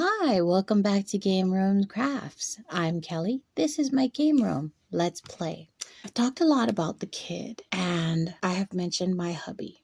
Hi, welcome back to Game Room Crafts. I'm Kelly. This is my game room. Let's play. I've talked a lot about the kid and I have mentioned my hubby.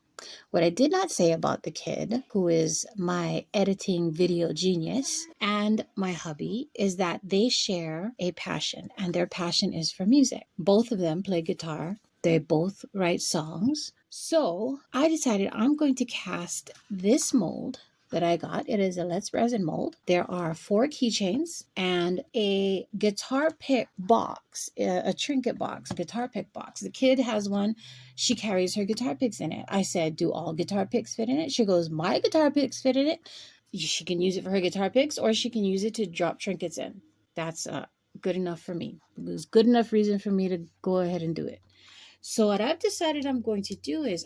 What I did not say about the kid, who is my editing video genius, and my hubby is that they share a passion, and their passion is for music. Both of them play guitar. They both write songs. So I decided I'm going to cast this mold that I got. It is a Let's Resin mold. There are 4 keychains and a guitar pick box, a Trinket box, a guitar pick box. The kid has one. She carries her guitar picks in it. I said, do all guitar picks fit in it? She goes, my guitar picks fit in it. She can use it for her guitar picks or she can use it to drop trinkets in. That's good enough for me. It was good enough reason for me to go ahead and do it. So what I've decided I'm going to do is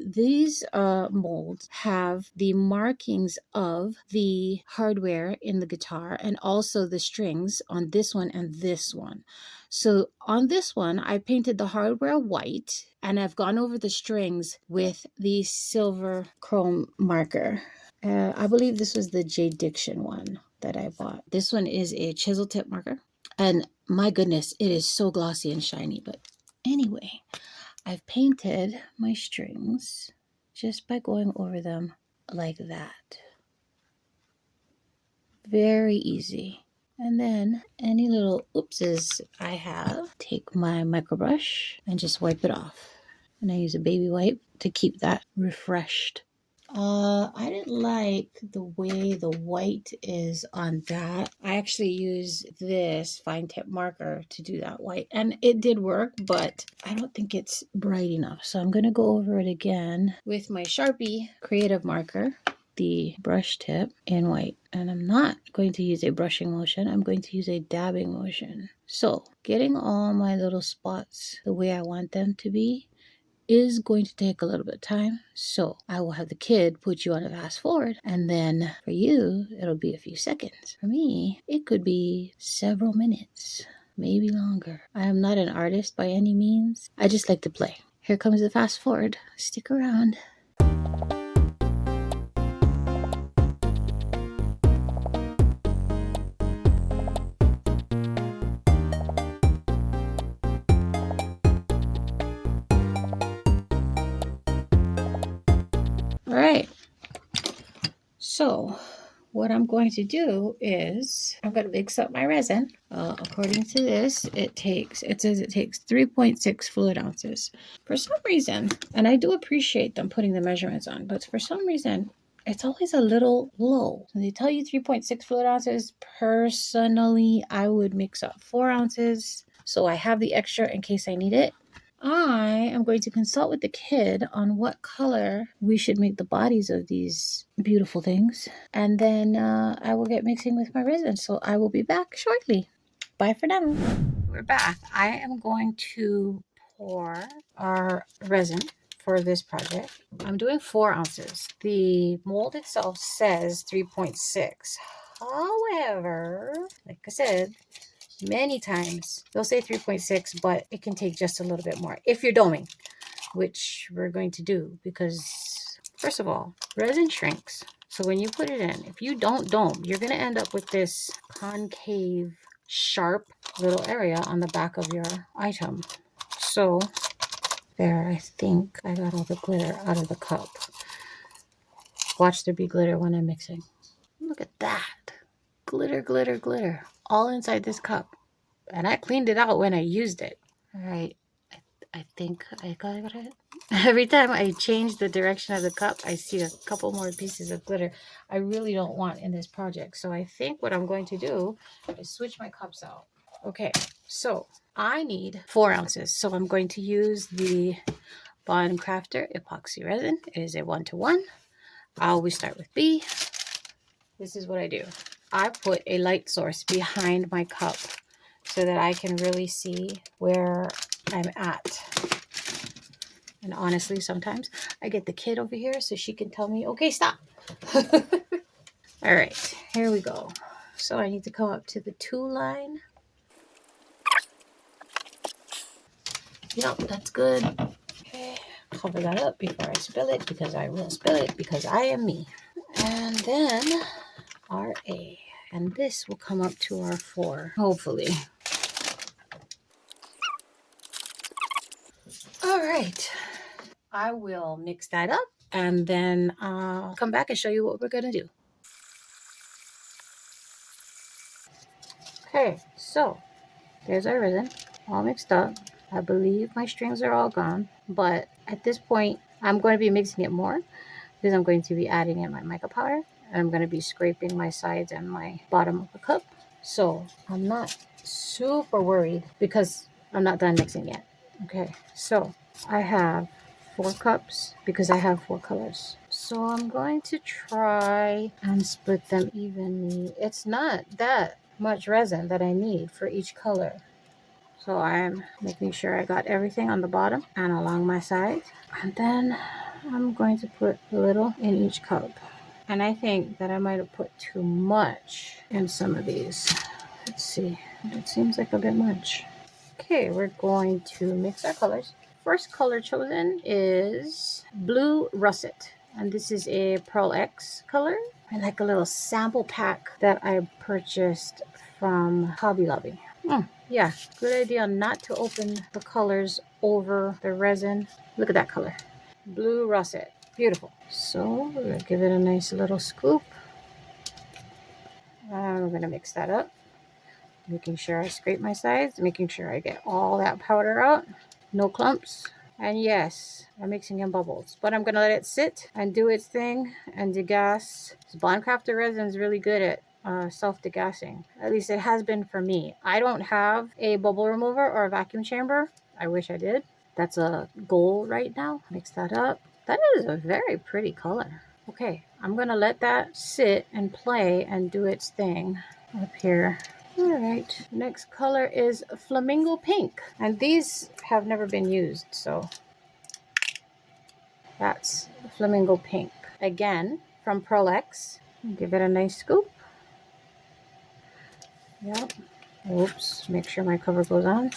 these molds have the markings of the hardware in the guitar and also the strings on this one and this one. So on this one, I painted the hardware white and I've gone over the strings with the silver chrome marker. I believe this was the J Diction one that I bought. This one is a chisel tip marker. And my goodness, it is so glossy and shiny, but anyway, I've painted my strings just by going over them like that. Very easy. And then any little oopses I have, take my micro brush and just wipe it off. And I use a baby wipe to keep that refreshed. I didn't like the way the white is on that. I actually use this fine tip marker to do that white. And it did work, but I don't think it's bright enough. So I'm going to go over it again with my Sharpie creative marker, the brush tip in white. And I'm not going to use a brushing motion. I'm going to use a dabbing motion. So getting all my little spots the way I want them to be is going to take a little bit of time. So I will have the kid put you on a fast forward. And then for you, it'll be a few seconds. For me, it could be several minutes, maybe longer. I am not an artist by any means. I just like to play. Here comes the fast forward. Stick around. All right. So what I'm going to do is I'm going to mix up my resin. According to this, it says it takes 3.6 fluid ounces. For some reason, and I do appreciate them putting the measurements on, but for some reason, it's always a little low. When they tell you 3.6 fluid ounces, personally, I would mix up 4 ounces. So I have the extra in case I need it. I am going to consult with the kid on what color we should make the bodies of these beautiful things. And then I will get mixing with my resin. So I will be back shortly. Bye for now. We're back. I am going to pour our resin for this project. I'm doing 4 ounces. The mold itself says 3.6. However, like I said, many times they'll say 3.6, but it can take just a little bit more if you're doming, which we're going to do because, first of all, resin shrinks. So when you put it in, if you don't dome, you're going to end up with this concave, sharp little area on the back of your item. So there, I think I got all the glitter out of the cup. Watch there be glitter when I'm mixing. Look at that. Glitter, glitter, glitter. All inside this cup. And I cleaned it out when I used it. All right. I think I got it. Every time I change the direction of the cup, I see a couple more pieces of glitter I really don't want in this project. So I think what I'm going to do is switch my cups out. Okay, so I need 4 ounces. So I'm going to use the Bond Crafter epoxy resin. It is a 1-to-1. I always start with B. This is what I do. I put a light source behind my cup so that I can really see where I'm at. And honestly, sometimes I get the kid over here so she can tell me, okay, stop. All right, here we go. So I need to come up to the 2 line. Yep, that's good. Okay, cover that up before I spill it because I will spill it because I am me. And then our And this will come up to our 4, hopefully. All right. I will mix that up and then I'll come back and show you what we're going to do. Okay, so there's our resin all mixed up. I believe my strings are all gone, but at this point, I'm going to be mixing it more because I'm going to be adding in my mica powder and I'm going to be scraping my sides and my bottom of the cup. So I'm not super worried because I'm not done mixing yet. Okay, so I have 4 cups because I have 4 colors. So I'm going to try and split them evenly. It's not that much resin that I need for each color. So I'm making sure I got everything on the bottom and along my sides. And then I'm going to put a little in each cup. And I think that I might have put too much in some of these. Let's see. It seems like a bit much. Okay, we're going to mix our colors. First color chosen is Blue Russet. And this is a Pearl X color. I like a little sample pack that I purchased from Hobby Lobby. Yeah, good idea not to open the colors over the resin. Look at that color. Blue Russet. Beautiful. So we're going to give it a nice little scoop. And we're going to mix that up. Making sure I scrape my sides. Making sure I get all that powder out. No clumps. And yes, I'm mixing in bubbles. But I'm going to let it sit and do its thing and degas. This Bondcrafter resin is really good at self-degassing. At least it has been for me. I don't have a bubble remover or a vacuum chamber. I wish I did. That's a goal right now. Mix that up. That is a very pretty color. Okay, I'm going to let that sit and play and do its thing up here. All right, next color is Flamingo Pink. And these have never been used, so that's Flamingo Pink. Again, from Pearl X. Give it a nice scoop. Yep. Oops, make sure my cover goes on.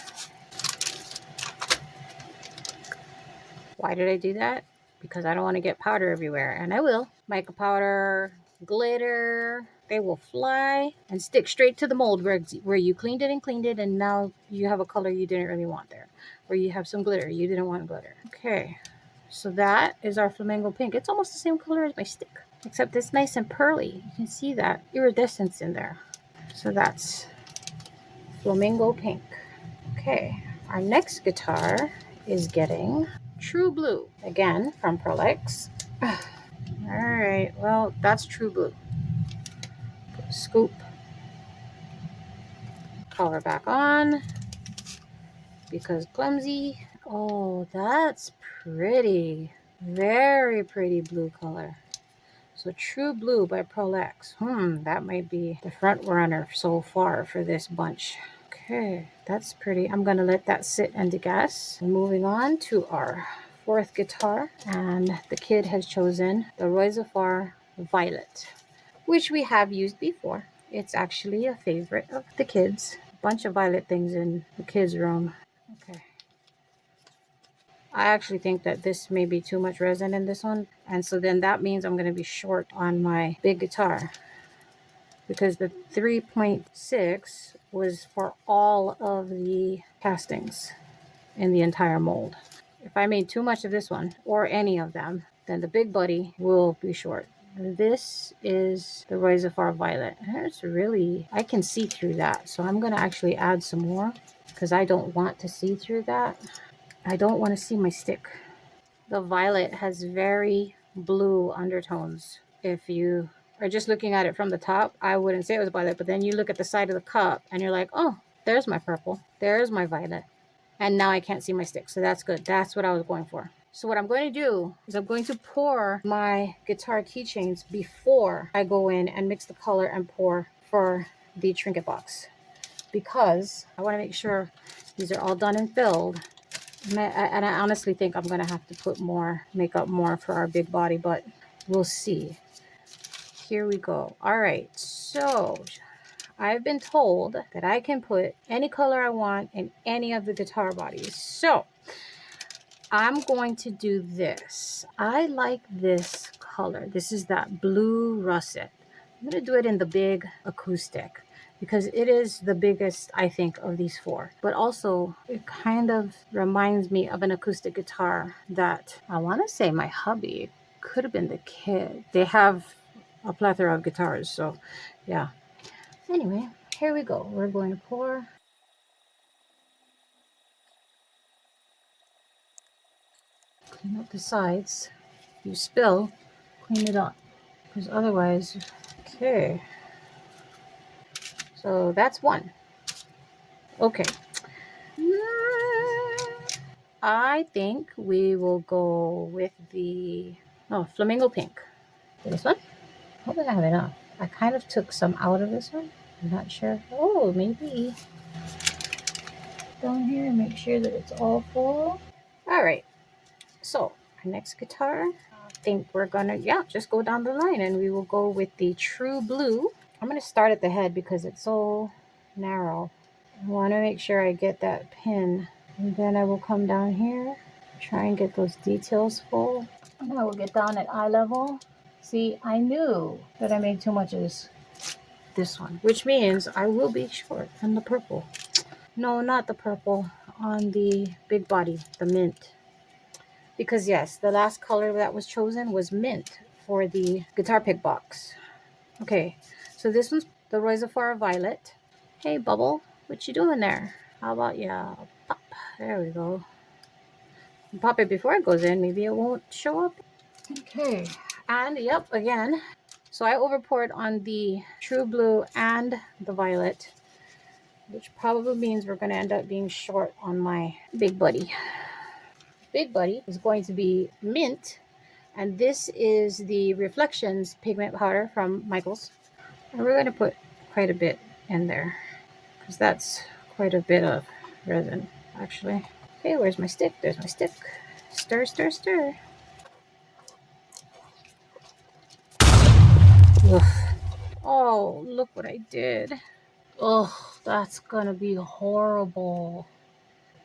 Why did I do that? Because I don't want to get powder everywhere, and I will. Mica powder, glitter, they will fly and stick straight to the mold where you cleaned it, and now you have a color you didn't really want there. Or you have some glitter, you didn't want glitter. Okay, so that is our Flamingo Pink. It's almost the same color as my stick, except it's nice and pearly. You can see that iridescence in there. So that's Flamingo Pink. Okay, our next guitar is getting True Blue, again from Pearl X. All right, well, that's True Blue. Scoop, color back on because clumsy. Oh, that's pretty. Very pretty blue color. So True Blue by Pearl X. That might be the front runner so far for this bunch. Okay, that's pretty. I'm going to let that sit and degas. Moving on to our 4th guitar, and the kid has chosen the Roisafar Violet, which we have used before. It's actually a favorite of the kids. A bunch of violet things in the kids' room. Okay. I actually think that this may be too much resin in this one, and so then that means I'm going to be short on my big guitar, because the 3.6 was for all of the castings in the entire mold. If I made too much of this one, or any of them, then the big buddy will be short. This is the Roisafar Violet. It's really, I can see through that. So I'm going to actually add some more because I don't want to see through that. I don't want to see my stick. The violet has very blue undertones. If you are just looking at it from the top, I wouldn't say it was violet, but then you look at the side of the cup and you're like, oh, there's my purple. There's my violet. And now I can't see my stick. So that's good. That's what I was going for. So what I'm going to do is I'm going to pour my guitar keychains before I go in and mix the color and pour for the Trinket box, because I want to make sure these are all done and filled. And I honestly think I'm going to have to put more makeup more for our big body, but we'll see. Here we go. All right. So I've been told that I can put any color I want in any of the guitar bodies. So I'm going to do this. I like this color. This is that blue russet. I'm going to do it in the big acoustic because it is the biggest, I think, of these four. But also, it kind of reminds me of an acoustic guitar that I want to say my hubby, could have been the kid. They have a plethora of guitars, so yeah. Anyway, here we go. We're going to pour. Clean up the sides. If you spill, clean it up. Because otherwise, okay. So that's one. Okay. I think we will go with the flamingo pink. This one. Hope I have enough. I kind of took some out of this one. I'm not sure. Oh, maybe down here and make sure that it's all full. All right. So our next guitar, I think we're gonna just go down the line and we will go with the True Blue. I'm gonna start at the head because it's so narrow. I want to make sure I get that pin, and then I will come down here, try and get those details full. And I will get down at eye level. See, I knew that I made too much of this one, which means I will be short on the purple. No, not the purple, on the big body, the mint. Because yes, the last color that was chosen was mint for the guitar pick box. Okay, so this one's the Reservoir Violet. Hey, Bubble, what you doing there? How about pop? There we go. You pop it before it goes in, maybe it won't show up. Okay, and yep, again. So I overpoured on the True Blue and the Violet, which probably means we're going to end up being short on my Big Buddy. Big Buddy is going to be mint, and this is the Reflections pigment powder from Michaels. And we're going to put quite a bit in there because that's quite a bit of resin, actually. Okay, where's my stick? There's my stick. Stir, stir, stir. Ugh. Oh, look what I did. Oh, that's gonna be horrible.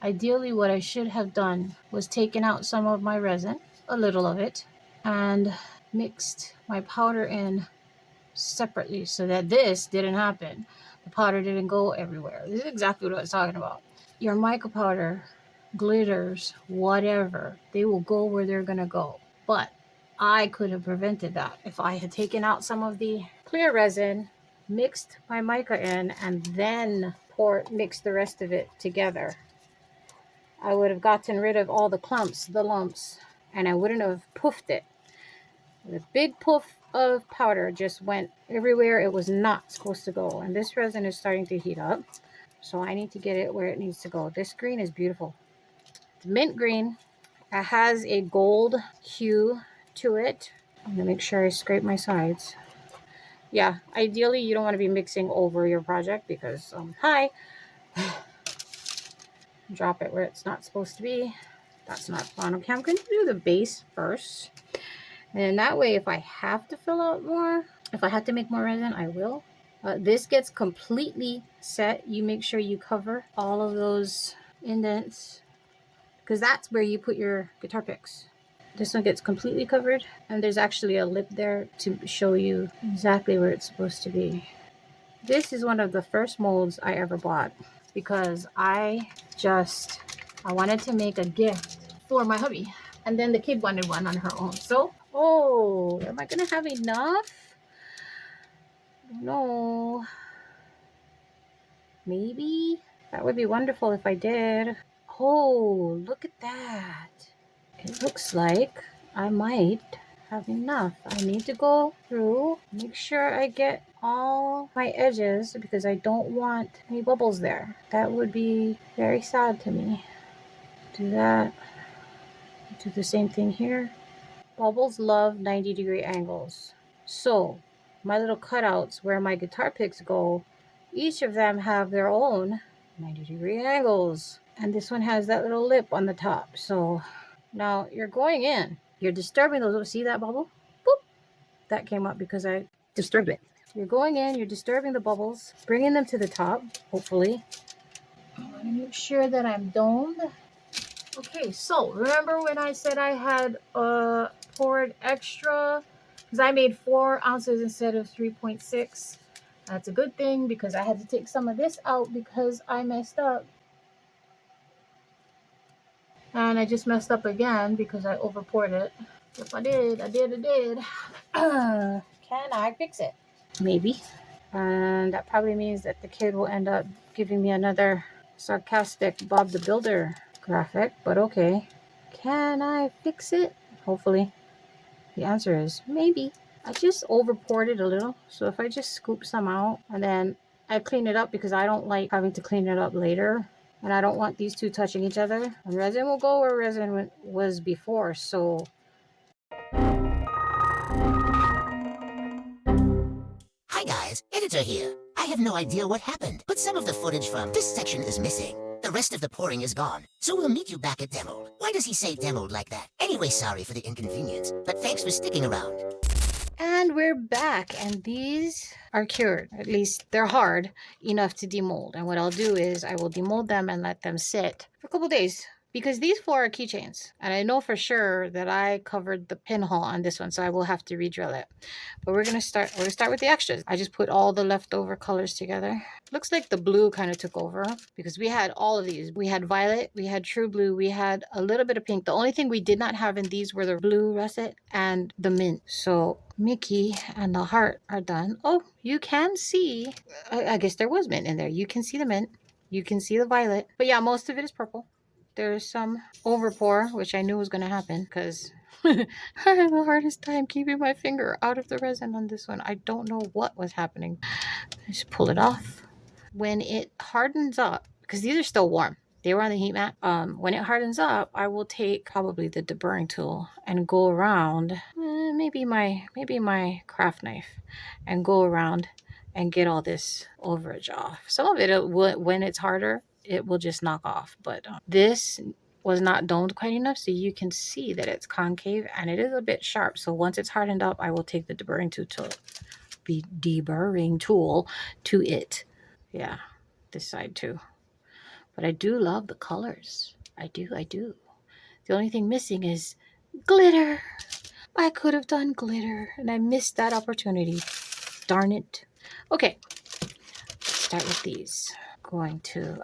Ideally, what I should have done was taken out some of my resin, a little of it, and mixed my powder in separately so that this didn't happen. The powder didn't go everywhere. This is exactly what I was talking about. Your mica powder, glitters, whatever, they will go where they're going to go. But I could have prevented that if I had taken out some of the clear resin, mixed my mica in, and then mixed the rest of it together. I would have gotten rid of all the lumps, and I wouldn't have poofed it. The big poof of powder just went everywhere it was not supposed to go. And this resin is starting to heat up, so I need to get it where it needs to go. This green is beautiful. Mint green. It has a gold hue to it. I'm going to make sure I scrape my sides. Yeah, ideally you don't want to be mixing over your project because, drop it where it's not supposed to be. That's not fun. Okay, I'm going to do the base first. And that way, if I have to fill out more, if I have to make more resin, I will. This gets completely set. You make sure you cover all of those indents because that's where you put your guitar picks. This one gets completely covered, and there's actually a lip there to show you exactly where it's supposed to be. This is one of the first molds I ever bought because I wanted to make a gift for my hubby. And then the kid wanted one on her own. So, am I going to have enough? No. Maybe? That would be wonderful if I did. Oh, look at that. It looks like I might have enough. I need to go through, make sure I get all my edges because I don't want any bubbles there. That would be very sad to me. Do that. Do the same thing here. Bubbles love 90-degree angles. So my little cutouts where my guitar picks go, each of them have their own 90-degree angles. And this one has that little lip on the top. So now you're going in. You're disturbing those. See that bubble? Boop. That came up because I disturbed it. You're going in. You're disturbing the bubbles. Bringing them to the top, hopefully. I want to make sure that I'm domed. Okay, so remember when I said I had poured extra because I made 4 ounces instead of 3.6. That's a good thing because I had to take some of this out because I messed up. And I just messed up again because I over poured it. Yep, I did. Can I fix it? Maybe. And that probably means that the kid will end up giving me another sarcastic Bob the Builder graphic, but okay. Can I fix it? Hopefully. The answer is maybe. I just over poured it a little. So if I just scoop some out and then I clean it up because I don't like having to clean it up later. And I don't want these two touching each other. And resin will go where resin was before. So Hi guys, Editor here. I have no idea what happened, but some of the footage from this section is missing. The rest of the pouring is gone, so we'll meet you back at demoed. Why does he say demoed like that? Anyway, sorry for the inconvenience, but thanks for sticking around. and we're back, and these are cured. At least they're hard enough to demold. And what I'll do is I will demold them and let them sit for a couple days because these 4 are keychains. And I know for sure that I covered the pinhole on this one, so I will have to re-drill it. But we're gonna start with the extras. I just put all the leftover colors together. Looks like the blue kind of took over because we had all of these. We had violet, we had true blue, we had a little bit of pink. The only thing we did not have in these were the blue russet and the mint. So Mickey and the heart are done. Oh, you can see, I guess there was mint in there. You can see the mint, you can see the violet, but yeah, most of it is purple. There's some over pour, which I knew was going to happen because I had the hardest time keeping my finger out of the resin on this one. I don't know what was happening. I just pull it off. When it hardens up, because these are still warm, they were on the heat mat. When it hardens up, I will take probably the deburring tool and go around, maybe my craft knife, and go around and get all this overage off. Some of it will, when it's harder, it will just knock off. But this was not domed quite enough, so you can see that it's concave and it is a bit sharp. So once it's hardened up, I will take the deburring tool to it. Yeah, this side too. But I do love the colors. I do. The only thing missing is glitter. I could have done glitter and I missed that opportunity. Darn it. Okay, let's start with these.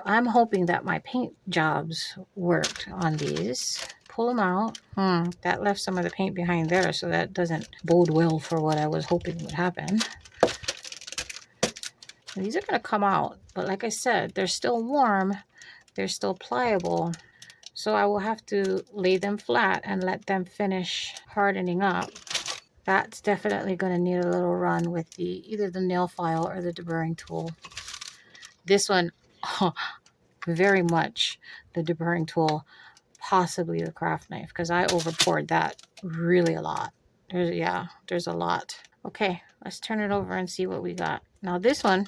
I'm hoping that my paint jobs worked on these. Pull them out. That left some of the paint behind there, so that doesn't bode well for what I was hoping would happen. And these are going to come out, but like I said, they're still warm. They're still pliable. So I will have to lay them flat and let them finish hardening up. That's definitely going to need a little run with either the nail file or the deburring tool. This one, very much the deburring tool, possibly the craft knife, because I over poured that really a lot. There's a lot. Okay, let's turn it over and see what we got. Now this one,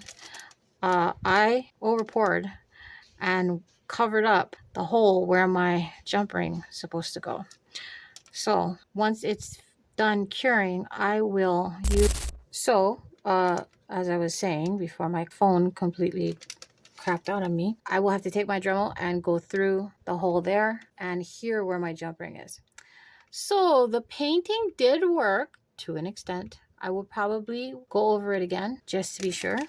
I over poured and covered up the hole where my jump ring is supposed to go. So once it's done curing, I will use. So as I was saying before my phone completely crapped out on me, I will have to take my Dremel and go through the hole there and here where my jump ring is. So the painting did work to an extent. I will probably go over it again just to be sure.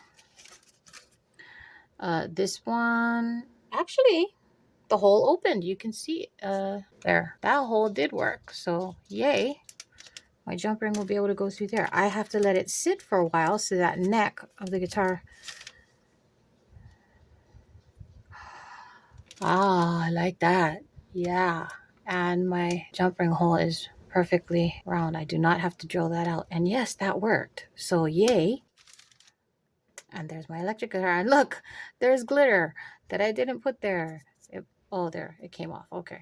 This one, actually, the hole opened. You can see there. That hole did work. So yay. My jump ring will be able to go through there. I have to let it sit for a while so that neck of the guitar. I like that. Yeah. And my jump ring hole is perfectly round. I do not have to drill that out. And yes, that worked. So yay. And there's my electric guitar. And look, there's glitter that I didn't put there. There, it came off. Okay.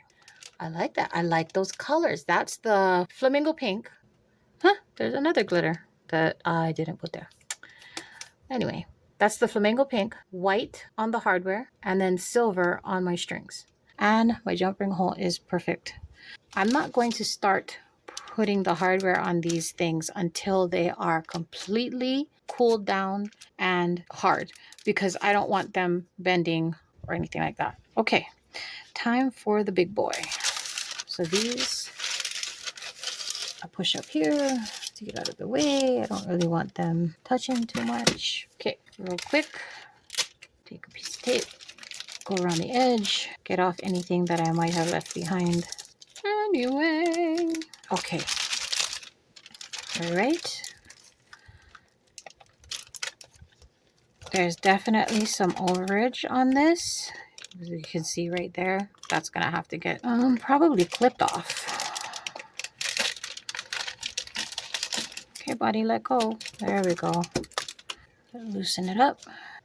I like that. I like those colors. That's the flamingo pink. There's another glitter that I didn't put there. Anyway, that's the flamingo pink, white on the hardware, and then silver on my strings. And my jump ring hole is perfect. I'm not going to start putting the hardware on these things until they are completely cooled down and hard because I don't want them bending or anything like that. Okay, time for the big boy. So these I push up here to get out of the way. I don't really want them touching too much. Okay, real quick. Take a piece of tape, go around the edge, get off anything that I might have left behind. Anyway, okay. All right. There's definitely some overage on this. As you can see right there, that's gonna have to get probably clipped off. Okay, buddy, let go. There we go. Loosen it up.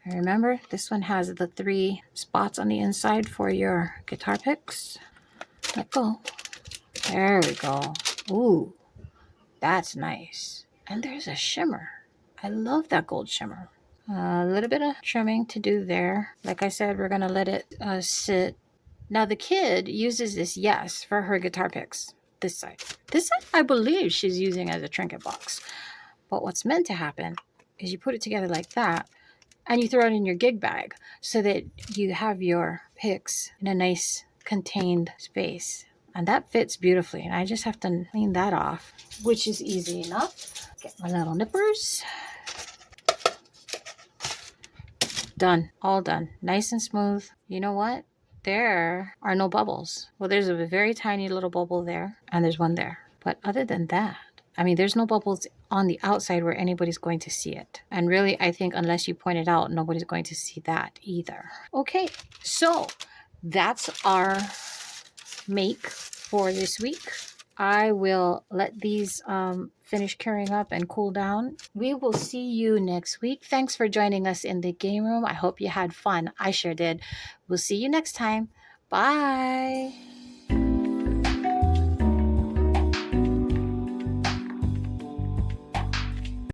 And remember, this one has the 3 spots on the inside for your guitar picks. Let go. There we go. Ooh, that's nice. And there's a shimmer. I love that gold shimmer. A little bit of trimming to do there. Like I said, we're going to let it sit. Now, the kid uses this, yes, for her guitar picks. This side. This side, I believe she's using as a trinket box. But what's meant to happen is you put it together like that, and you throw it in your gig bag so that you have your picks in a nice contained space. And that fits beautifully. And I just have to clean that off, which is easy enough. Get my little nippers. Done. All done. Nice and smooth. You know what? There are no bubbles. Well, there's a very tiny little bubble there, and there's one there. But other than that, I mean, there's no bubbles on the outside where anybody's going to see it. And really, I think unless you point it out, nobody's going to see that either. Okay, so that's our make for this week. I will let these finish curing up and cool down. We will see you next week. Thanks for joining us in the game room. I hope you had fun. I sure did. We'll see you next time. Bye.